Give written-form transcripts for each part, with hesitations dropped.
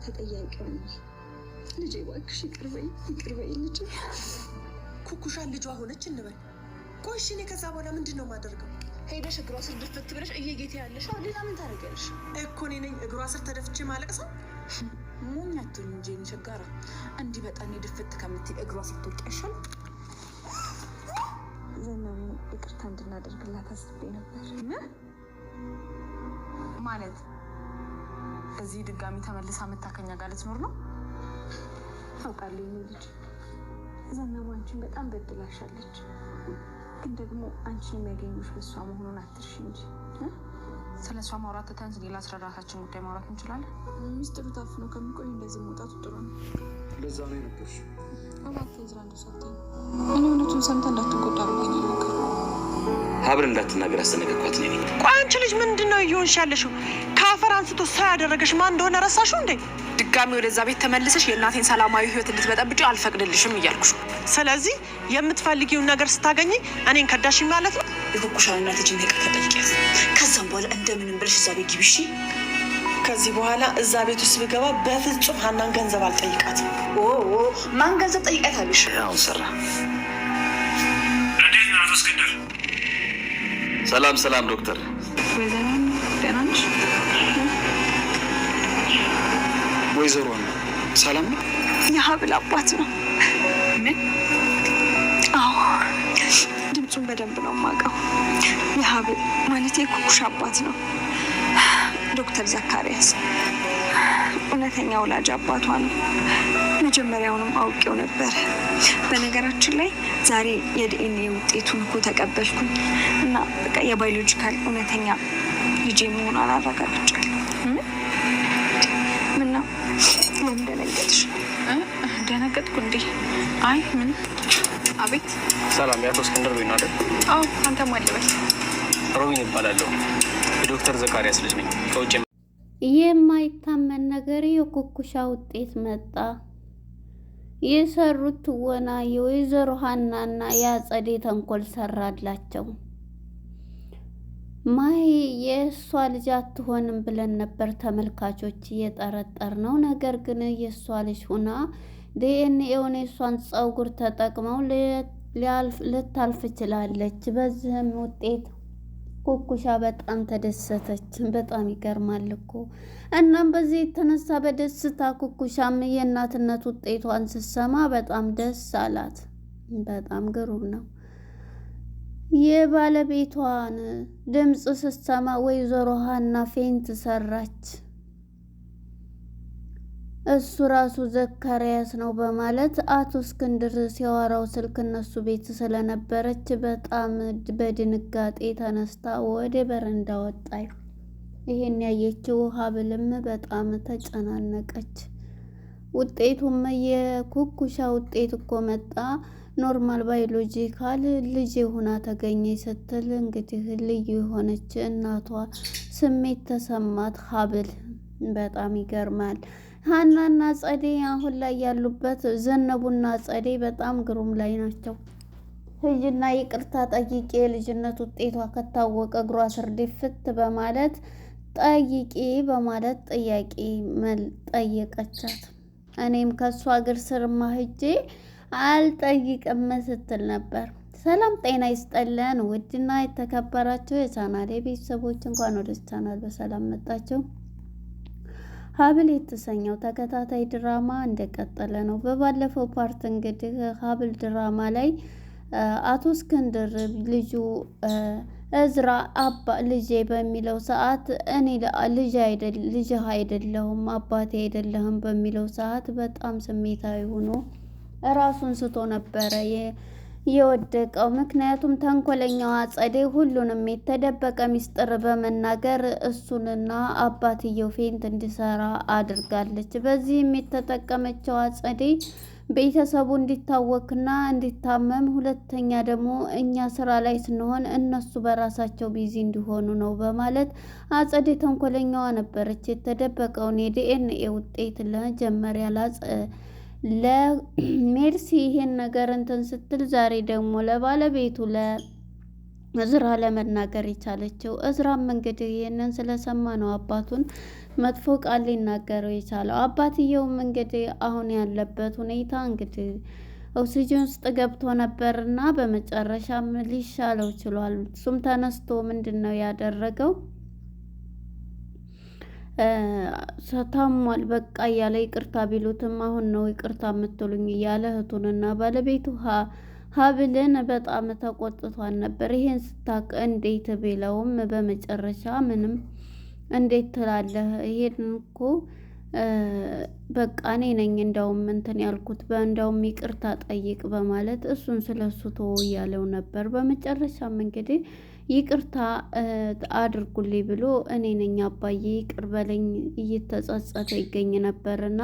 ተጠያቂው ነኝ። ልጄ እባክሽ ይቅር በይ ልጄ። ኩኩሻ ልጇ ሆነች እንበል። ቆይ እሺ እኔ ከዛ በኋላ ምንድን ነው የማደርገው? ሄደሽ እግሯ ስር ድፍት ብለሽ እየጌታ ያለሽ ሌላ ምን ታደርጊያለሽ? እኮ እኔ ነኝ እግሯ ስር ተደፍቼ ማለቅሰው? ሞኝ አትሁኝ እንጂ ቸጋራ። እንዲህ በጣም ድፍት ከምትይ እግሯ ስትወድቅ አይሻልም? ዘመኑ ይቅርታ እንድናደርግላት አስቤ ነበር። ማለት እዚህ ድጋሚ ተመልሳ መታከኛ ጋር ልትኖር ነው? ታውቃለህ የኔ ልጅ ዘመኑ አንቺን በጣም በድላሻለች። ግን ደግሞ አንቺን የሚያገኙሽ በሷ መሆኑን አትርሽ እንጂ። ስለ እሷ ማውራት ትተን ሌላ ስለ ራሳችን ጉዳይ ማውራት እንችላለን። ሚስጥሩ ታፍኖ ከሚቆይ እንደዚህ መውጣቱ ጥሩ ነው። ለዛ ነው የነገርሽ። እባክህ እዝራ እንደሰጠኝ እኔ እውነቱን ሰምታ እንዳትጎዳ ብዬ ነው የነገርኩህ። ሀብል እንዳትናገር አስጠነቀቅኳት ነኝ። ቆይ አንቺ ልጅ ምንድን ነው እየሆንሽ ያለሽው? ከአፈር አንስቶ ሰው ያደረገሽ ማን እንደሆነ ረሳሽው እንዴ? ድጋሚ ወደዛ ቤት ተመልሰሽ የእናቴን ሰላማዊ ህይወት እንድትበጠብጪ አልፈቅድልሽም እያልኩሽ። ስለዚህ የምትፈልጊውን ነገር ስታገኝ እኔን ከዳሽኝ ማለት ነው? የኩኩሻን እናት እጅን ይቅርታ ጠይቂያት። ከዛም በኋላ እንደምንም ብለሽ እዛ ቤት ግቢ እሺ? ከዚህ በኋላ እዛ ቤት ውስጥ ብገባ በፍጹም ሀናን ገንዘብ አልጠይቃትም። ማን ገንዘብ ጠይቃታለሽ? አሁን ሰራ። እንዴት ነው አቶ እስክንድር? ሰላም ዶክተር። ደህና ነሽ? ወይዘሮ ሰላም ነው? የሀብል አባት ነው። ምን? አዎ ድምፁን በደንብ ነው የማውቀው። የሀብል ማለት የኩኩሽ አባት ነው፣ ዶክተር ዘካሪያስ። እውነተኛ ወላጅ አባቷ ነው። መጀመሪያውንም አውቄው ነበር። በነገራችን ላይ ዛሬ የዲኤንኤ ውጤቱን እኮ ተቀበልኩኝ እና በቃ የባዮሎጂካል እውነተኛ ልጄ መሆኗን አረጋግጫለሁ። ምን ነው ለምን ደነገጥሽ? ደነገጥኩ እንዴ? አይ ምን። አቤት። ሰላም፣ የአቶ እስክንድር ቤት ነው አይደል? አዎ። አንተ ማን ልበል? ሮቢን ይባላለሁ። የዶክተር ዘካሪያስ ልጅ ነኝ። ከውጭ የማይታመን ነገር የኩኩሻ ውጤት መጣ። የሰሩት ትወና የወይዘሮ ሀናና የአጸዴ ተንኮል ሰራላቸው። ማሂ የእሷ ልጅ አትሆንም ብለን ነበር ተመልካቾች እየጠረጠር ነው። ነገር ግን የእሷ ልጅ ሁና ዲኤንኤውን የእሷን ፀጉር ተጠቅመው ልታልፍ ችላለች። በዚህም ውጤት ኩኩሻ በጣም ተደሰተች። በጣም ይገርማል እኮ። እናም በዚህ የተነሳ በደስታ ኩኩሻም የእናትነት ውጤቷን ስትሰማ በጣም ደስ አላት። በጣም ግሩም ነው። የባለቤቷን ድምፅ ስትሰማ ወይዘሮ ሀና ፌንት ሰራች። እሱ ራሱ ዘካሪያስ ነው በማለት አቶ እስክንድር ሲያወራው ስልክ እነሱ ቤት ስለነበረች በጣም በድንጋጤ ተነስታ ወደ በረንዳ ወጣች። ይሄን ያየችው ሀብልም በጣም ተጨናነቀች። ውጤቱም የኩኩሻ ውጤት እኮ መጣ፣ ኖርማል ባዮሎጂካል ልጅ ሆና ተገኘች ስትል እንግዲህ ልዩ የሆነች እናቷ ስሜት ተሰማት። ሀብል በጣም ይገርማል። ሀናና ጸዴ አሁን ላይ ያሉበት ዘነቡና ጸዴ በጣም ግሩም ላይ ናቸው። ህጅና ይቅርታ ጠይቄ የልጅነት ውጤቷ ከታወቀ እግሯ ስር ድፍት በማለት ጠይቄ በማለት ጥያቄ ጠየቀቻት። እኔም ከሷ እግር ስርማ ሂጄ አልጠይቅም ስትል ነበር። ሰላም ጤና ይስጠለን ውድና የተከበራችሁ የቻናሌ ቤተሰቦች እንኳን ወደ ቻናል በሰላም መጣችሁ። ሀብል የተሰኘው ተከታታይ ድራማ እንደቀጠለ ነው። በባለፈው ፓርት እንግዲህ ሀብል ድራማ ላይ አቶ እስክንድር ልጁ እዝራ አባ ልጄ በሚለው ሰዓት እኔ ልጅህ አይደለሁም አባቴ አይደለህም በሚለው ሰዓት በጣም ስሜታዊ ሆኖ ራሱን ስቶ ነበረ የወደቀው። ምክንያቱም ተንኮለኛዋ ጸዴ ሁሉንም የተደበቀ ሚስጥር በመናገር እሱንና አባትየው ፌንት እንዲሰራ አድርጋለች። በዚህም የተጠቀመችው ጸዴ ቤተሰቡ እንዲታወክና እንዲታመም፣ ሁለተኛ ደግሞ እኛ ስራ ላይ ስንሆን እነሱ በራሳቸው ቢዚ እንዲሆኑ ነው በማለት አጸዴ ተንኮለኛዋ ነበረች። የተደበቀውን የዲኤንኤ ውጤት ለመጀመሪያ ለሜርሲ ይሄን ነገር እንትን ስትል ዛሬ ደግሞ ለባለቤቱ እዝራ ለመናገር የቻለችው። እዝራም እንግዲህ ይህንን ስለሰማ ነው አባቱን መጥፎ ቃል ሊናገረው የቻለው። አባትየውም እንግዲህ አሁን ያለበት ሁኔታ እንግዲህ ኦክሲጅን ውስጥ ገብቶ ነበርና በመጨረሻም ሊሻለው ችሏል። እሱም ተነስቶ ምንድን ነው ያደረገው ታሟል በቃ እያለ ይቅርታ ቢሉትም አሁን ነው ይቅርታ የምትሉኝ እያለ እህቱንና ባለቤቱ ሀብልን በጣም ተቆጥቷን ነበር። ይሄን ስታቅ እንዴት ቢለውም በመጨረሻ ምንም እንዴት ትላለህ? ይሄን እኮ በቃ እኔ ነኝ እንደውም እንትን ያልኩት እንደውም ይቅርታ ጠይቅ በማለት እሱን ስለሱ ተወው እያለው ነበር። በመጨረሻም እንግዲህ ይቅርታ አድርጉልኝ ብሎ እኔ ነኝ አባዬ ይቅር በለኝ እየተጸጸተ ይገኝ ነበርና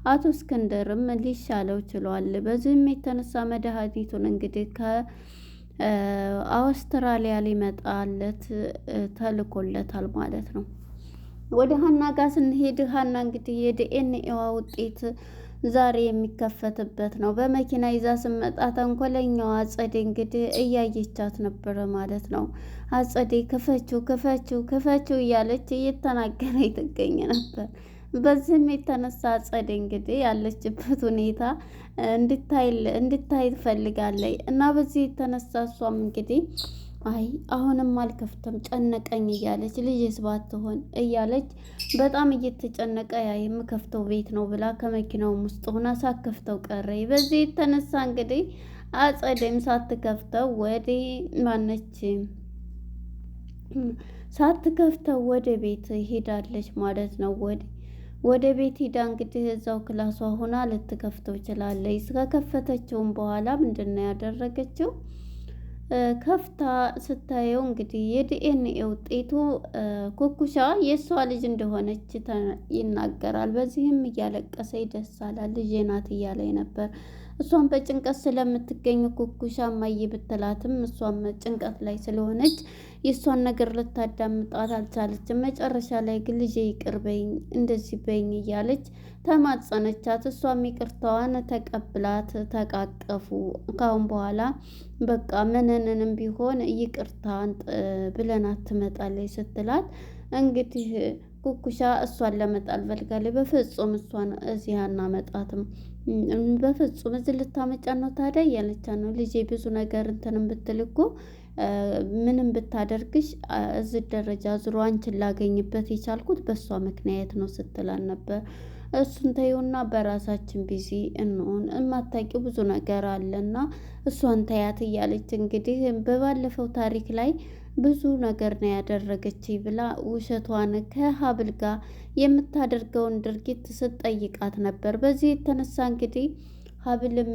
አቶ እስክንድርም ሊሻለው ችሏል። በዚህም የተነሳ መድኃኒቱን እንግዲህ ከአውስትራሊያ ሊመጣለት ተልኮለታል ማለት ነው። ወደ ሀና ጋር ስንሄድ ሀና እንግዲህ የዲኤንኤዋ ውጤት ዛሬ የሚከፈትበት ነው። በመኪና ይዛ ስመጣ ተንኮለኛዋ አጸዴ እንግዲህ እያየቻት ነበረ ማለት ነው። አጸዴ ክፈችው እያለች እየተናገረ ትገኝ ነበር። በዚህም የተነሳ አጸዴ እንግዲህ ያለችበት ሁኔታ እንድታይ ትፈልጋለች እና በዚህ የተነሳ እሷም እንግዲህ አይ አሁንም አልከፍትም ጨነቀኝ እያለች ልጅስ ባትሆን እያለች በጣም እየተጨነቀ ያ የምከፍተው ቤት ነው ብላ ከመኪናውም ውስጥ ሆና ሳትከፍተው ቀረ። በዚህ የተነሳ እንግዲህ አጸደም ሳትከፍተው ወደ ቤት ሄዳለች ማለት ነው። ወደ ቤት ሄዳ እንግዲህ እዛው ክላሷ ሆና ልትከፍተው ችላለች። ከከፈተችውም በኋላ ምንድን ነው ያደረገችው? ከፍታ ስታየው እንግዲህ የዲኤንኤ ውጤቱ ኩኩሻ የእሷ ልጅ እንደሆነች ይናገራል። በዚህም እያለቀሰ ደስ አላት። ልጄ ናት እያለኝ ነበር። እሷም በጭንቀት ስለምትገኝ ኩኩሻ እማዬ ብትላትም እሷም ጭንቀት ላይ ስለሆነች የእሷን ነገር ልታዳምጣት አልቻለችም። መጨረሻ ላይ ግን ልጄ ይቅር በይኝ እንደዚህ በይኝ እያለች ተማጸነቻት። እሷም ይቅርታዋን ተቀብላት ተቃቀፉ። ካሁን በኋላ በቃ ምንንም ቢሆን ይቅርታን ብለናት ትመጣለች ስትላት እንግዲህ ኩኩሻ እሷን ለመጣል ፈልጋለች። በፍጹም እሷን እዚህ አናመጣትም፣ በፍጹም እዚህ ልታመጫት ነው ታዲያ እያለቻት ነው። ልጄ ብዙ ነገር እንትንም ብትል እኮ ምንም ብታደርግሽ እዚህ ደረጃ ዙሮ አንቺን ላገኝበት የቻልኩት በእሷ ምክንያት ነው ስትላል ነበር። እሱን ተይውና በራሳችን ቢዚ እንሆን የማታውቂው ብዙ ነገር አለና እሷን ተያት እያለች እንግዲህ በባለፈው ታሪክ ላይ ብዙ ነገር ነው ያደረገች ብላ ውሸቷን ከሀብል ጋር የምታደርገውን ድርጊት ስትጠይቃት ነበር። በዚህ የተነሳ እንግዲህ ሀብልም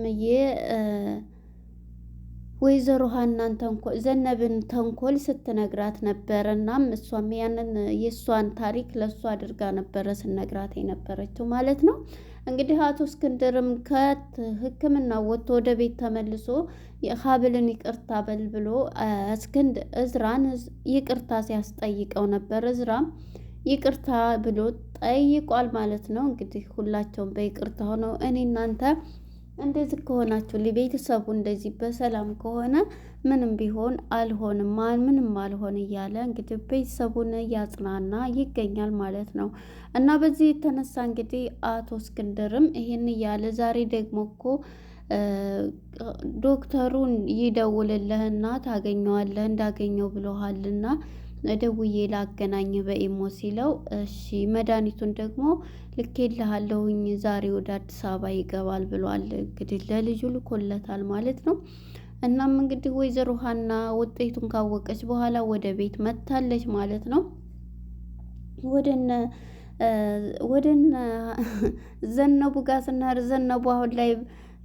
ወይዘሮ ሀናን ዘነብን ተንኮል ስትነግራት ነበር። እናም እሷም ያንን የእሷን ታሪክ ለእሷ አድርጋ ነበረ ስነግራት የነበረችው ማለት ነው። እንግዲህ አቶ እስክንድርም ከሕክምና ወጥቶ ወደ ቤት ተመልሶ ሀብልን ይቅርታ በል ብሎ እዝራን ይቅርታ ሲያስጠይቀው ነበር። እዝራም ይቅርታ ብሎ ጠይቋል ማለት ነው። እንግዲህ ሁላቸውም በይቅርታ ሆነው እኔ እናንተ እንደዚህ ከሆናችሁ ቤተሰቡ እንደዚህ በሰላም ከሆነ ምንም ቢሆን አልሆንም ምንም አልሆን እያለ እንግዲህ ቤተሰቡን እያጽናና ይገኛል ማለት ነው። እና በዚህ የተነሳ እንግዲህ አቶ እስክንድርም ይሄን እያለ ዛሬ ደግሞ እኮ ዶክተሩን ይደውልልህና ታገኘዋለህ እንዳገኘው ብሎሃልና ደውዬ ላገናኝ በኢሞ ሲለው እሺ መድኃኒቱን ደግሞ ልኬልሃለሁኝ ዛሬ ወደ አዲስ አበባ ይገባል ብሏል። እንግዲህ ለልጁ ልኮለታል ማለት ነው። እናም እንግዲህ ወይዘሮ ሀና ውጤቱን ካወቀች በኋላ ወደ ቤት መጥታለች ማለት ነው። ወደነ ዘነቡ ጋር ስናር ዘነቡ አሁን ላይ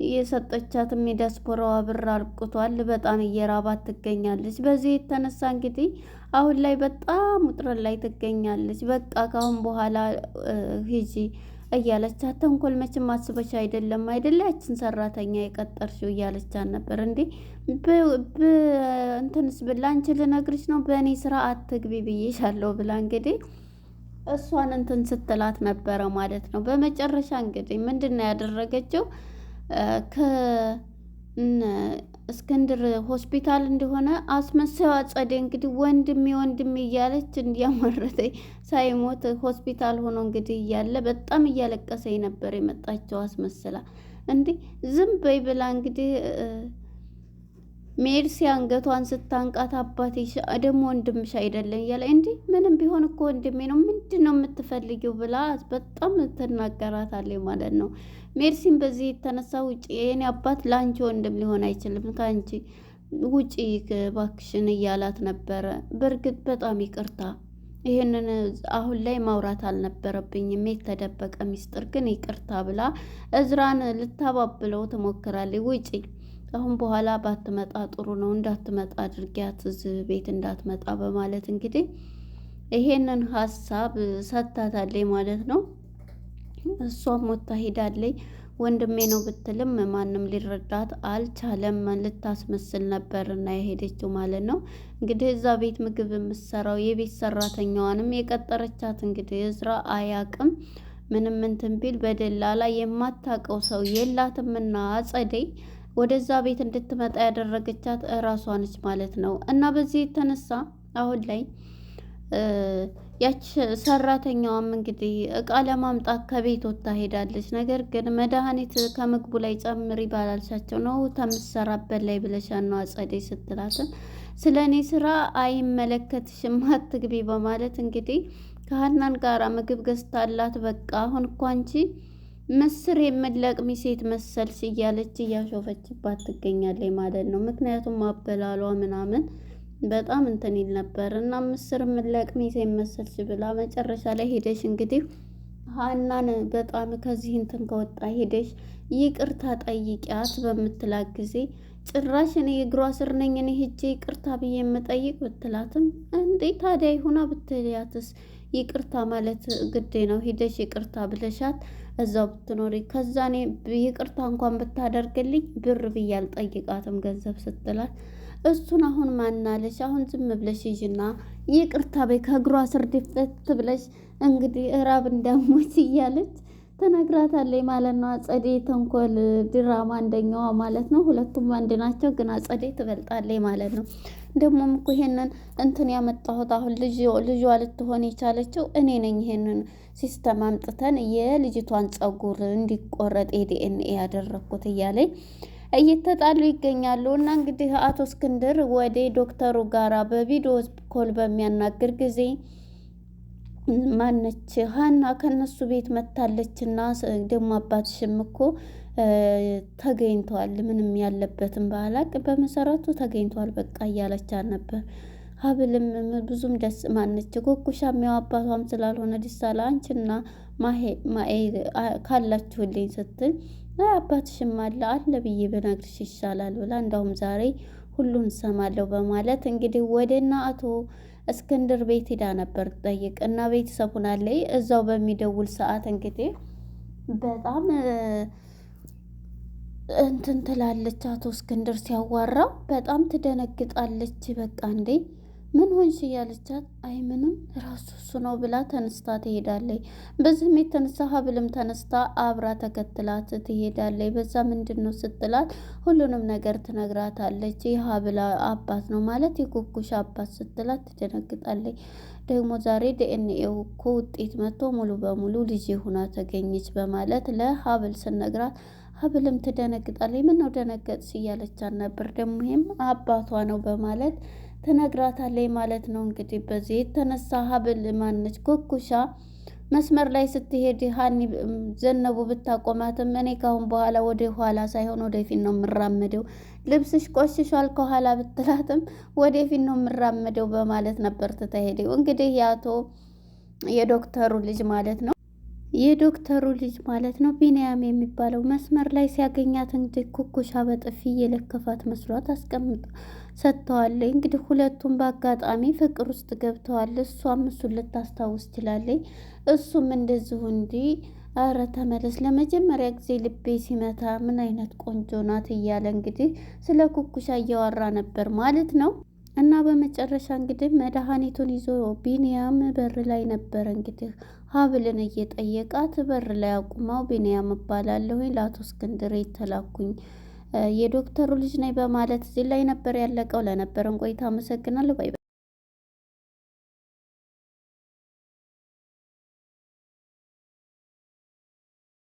የሰጠቻትም የዲያስፖራዋ ብር አልቅቷል። በጣም እየራባት ትገኛለች። በዚህ የተነሳ እንግዲህ አሁን ላይ በጣም ውጥረት ላይ ትገኛለች። በቃ ካሁን በኋላ ሂጂ እያለቻት ተንኮል መቼም አስበሽ አይደለም ያችን ሰራተኛ የቀጠርሽው እያለቻት ነበር። እንዴ እንትንስ ብላ አንቺ ልነግርሽ ነው በእኔ ስራ አትግቢ ብዬሻለሁ ብላ እንግዲህ እሷን እንትን ስትላት ነበረ ማለት ነው። በመጨረሻ እንግዲህ ምንድን ነው ያደረገችው? እስክንድር ሆስፒታል እንደሆነ አስመሳዩ አጸዴ እንግዲህ ወንድሜ እያለች እንዲያማረተኝ ሳይሞት ሆስፒታል ሆኖ እንግዲህ እያለ በጣም እያለቀሰኝ ነበር የመጣቸው አስመስላ። እንዴ ዝም በይ ብላ እንግዲህ ሜርሲ አንገቷን ስታንቃት አባቴ ደግሞ ወንድምሽ አይደለም እያለ እንዲህ ምንም ቢሆን እኮ ወንድሜ ነው ምንድን ነው የምትፈልጊው ብላ በጣም ትናገራታለች ማለት ነው። ሜርሲን በዚህ የተነሳ ውጪ የኔ አባት ለአንቺ ወንድም ሊሆን አይችልም ከአንቺ ውጪ እባክሽን እያላት ነበረ። በእርግጥ በጣም ይቅርታ ይህንን አሁን ላይ ማውራት አልነበረብኝም የተደበቀ ሚስጥር ግን ይቅርታ ብላ እዝራን ልታባብለው ትሞክራለች። ውጪ አሁን በኋላ ባትመጣ ጥሩ ነው እንዳትመጣ አድርጊያት እዚህ ቤት እንዳትመጣ በማለት እንግዲህ ይሄንን ሀሳብ ሰጥታታለች ማለት ነው። እሷም ወጥታ ሄዳለች። ወንድሜ ነው ብትልም ማንም ሊረዳት አልቻለም። ልታስመስል ነበርና የሄደችው ማለት ነው። እንግዲህ እዛ ቤት ምግብ የምትሰራው የቤት ሰራተኛዋንም የቀጠረቻት እንግዲህ እዝራ አያቅም ምንም እንትን ቢል በደላላ የማታውቀው ሰው የላትምና አጸደይ ወደዛ ቤት እንድትመጣ ያደረገቻት እራሷ ነች ማለት ነው። እና በዚህ የተነሳ አሁን ላይ ያች ሰራተኛዋም እንግዲህ እቃ ለማምጣት ከቤት ወጥታ ሄዳለች። ነገር ግን መድኃኒት ከምግቡ ላይ ጨምሪ ባላልሻቸው ነው ከምትሰራበት ላይ ብለሻል ነው አጸደይ ስትላትም ስለ እኔ ስራ አይመለከትሽም አትግቢ በማለት እንግዲህ ከሀናን ጋራ ምግብ ገዝታላት በቃ አሁን እኮ አንቺ ምስር የምትለቅሚ ሴት መሰልሽ እያለች እያሾፈችባት ትገኛለች ማለት ነው። ምክንያቱም አበላሏ ምናምን በጣም እንትን ይል ነበር እና ምስር የምትለቅሚ ሴት መሰልሽ ብላ መጨረሻ ላይ ሄደሽ እንግዲህ ሀናን በጣም ከዚህ እንትን ከወጣ ሄደሽ ይቅርታ ጠይቂያት በምትላት ጊዜ ጭራሽ እኔ እግሯ ስር ነኝ እኔ ሂጄ ይቅርታ ብዬ የምጠይቅ ብትላትም እንዴ ታዲያ ይሁና ብትያትስ ይቅርታ ማለት ግዴ ነው። ሂደሽ ይቅርታ ብለሻት እዛው ብትኖሪ ከዛ እኔ ይቅርታ እንኳን ብታደርግልኝ ብር ብዬ አልጠይቃትም ገንዘብ ስትላት እሱን አሁን ማናለሽ አሁን ዝም ብለሽ ይዥና ይቅርታ በይ ከእግሯ ስር ድፍት ብለሽ እንግዲህ እራብ እንዳሞች እያለች ትነግራታለች ማለት ነው። አጸዴ ተንኮል ድራማ አንደኛዋ ማለት ነው። ሁለቱም አንድ ናቸው፣ ግን አጸዴ ትበልጣለች ማለት ነው። ደግሞም እኮ ይሄንን እንትን ያመጣሁት አሁን ልጇ ልትሆን የቻለችው እኔ ነኝ። ይሄንን ሲስተም አምጥተን የልጅቷን ጸጉር እንዲቆረጥ የዲኤንኤ ያደረግኩት እያለኝ እየተጣሉ ይገኛሉ። እና እንግዲህ አቶ እስክንድር ወደ ዶክተሩ ጋራ በቪዲዮ ኮል በሚያናግር ጊዜ ማነች ሀና ከነሱ ቤት መታለችና ደግሞ አባትሽም እኮ ተገኝቷል ምንም ያለበትም ባላቅ በመሰረቱ ተገኝቷል በቃ እያለቻት ነበር። ሀብልም ብዙም ደስ ማነች ጎኩሻም ያው አባቷም ስላልሆነ ዲሳላ አንቺና ማኤ ካላችሁልኝ ስትል አባትሽም አለ ብዬ ብነግርሽ ይሻላል ብላ እንዳውም ዛሬ ሁሉን ሰማለሁ በማለት እንግዲህ ወደና አቶ እስክንድር ቤት ሄዳ ነበር ጠይቅ እና ቤተሰብ ሆናለች። እዛው በሚደውል ሰዓት እንግዲህ በጣም እንትን ትላለች። አቶ እስክንድር ሲያዋራው በጣም ትደነግጣለች። በቃ እንዴ ምን ሆንሽ እያለቻት አይ ምንም ራሱ እሱ ነው ብላ ተነስታ ትሄዳለች። በዚህም የተነሳ ሀብልም ተነስታ አብራ ተከትላት ትሄዳለች። በዛ ምንድን ነው ስትላት ሁሉንም ነገር ትነግራታለች። የሀብል አባት ነው ማለት የኩኩሽ አባት ስትላት ትደነግጣለች። ደግሞ ዛሬ ዲኤንኤው እኮ ውጤት መጥቶ ሙሉ በሙሉ ልጅ ሆና ተገኘች በማለት ለሀብል ስነግራት ሀብልም ትደነግጣለች። ምን ነው ደነገጥሽ እያለቻት ነበር። ደግሞ ይሄም አባቷ ነው በማለት ትነግራታለች ማለት ነው። እንግዲህ በዚህ የተነሳ ሀብል ማነች ኩኩሻ መስመር ላይ ስትሄድ ሀኒ ዘነቡ ብታቆማትም እኔ ካሁን በኋላ ወደ ኋላ ሳይሆን ወደፊት ነው የምራመደው፣ ልብስሽ ቆሽሿል ከኋላ ብትላትም ወደፊት ነው የምራመደው በማለት ነበር ትተሄደው። እንግዲህ የዶክተሩ ልጅ ማለት ነው ቢንያም የሚባለው መስመር ላይ ሲያገኛት እንግዲህ ኩኩሻ በጥፊ የለከፋት መስሏት አስቀምጣ ሰጥተዋለች። እንግዲህ ሁለቱም በአጋጣሚ ፍቅር ውስጥ ገብተዋል። እሷም እሱን ልታስታውስ ችላለች። እሱም እንደዚሁ እንዲህ አረ ተመለስ፣ ለመጀመሪያ ጊዜ ልቤ ሲመታ ምን አይነት ቆንጆ ናት እያለ እንግዲህ ስለ ኩኩሻ እያወራ ነበር ማለት ነው። እና በመጨረሻ እንግዲህ መድኃኒቱን ይዞ ቢንያም በር ላይ ነበር እንግዲህ ሀብልን እየጠየቃት በር ላይ አቁማው ቢንያም እባላለሁ ለአቶ እስክንድር የተላኩኝ የዶክተሩ ልጅ ነኝ በማለት እዚህ ላይ ነበር ያለቀው። ለነበረን ቆይታ አመሰግናለሁ። ባይ ባይ።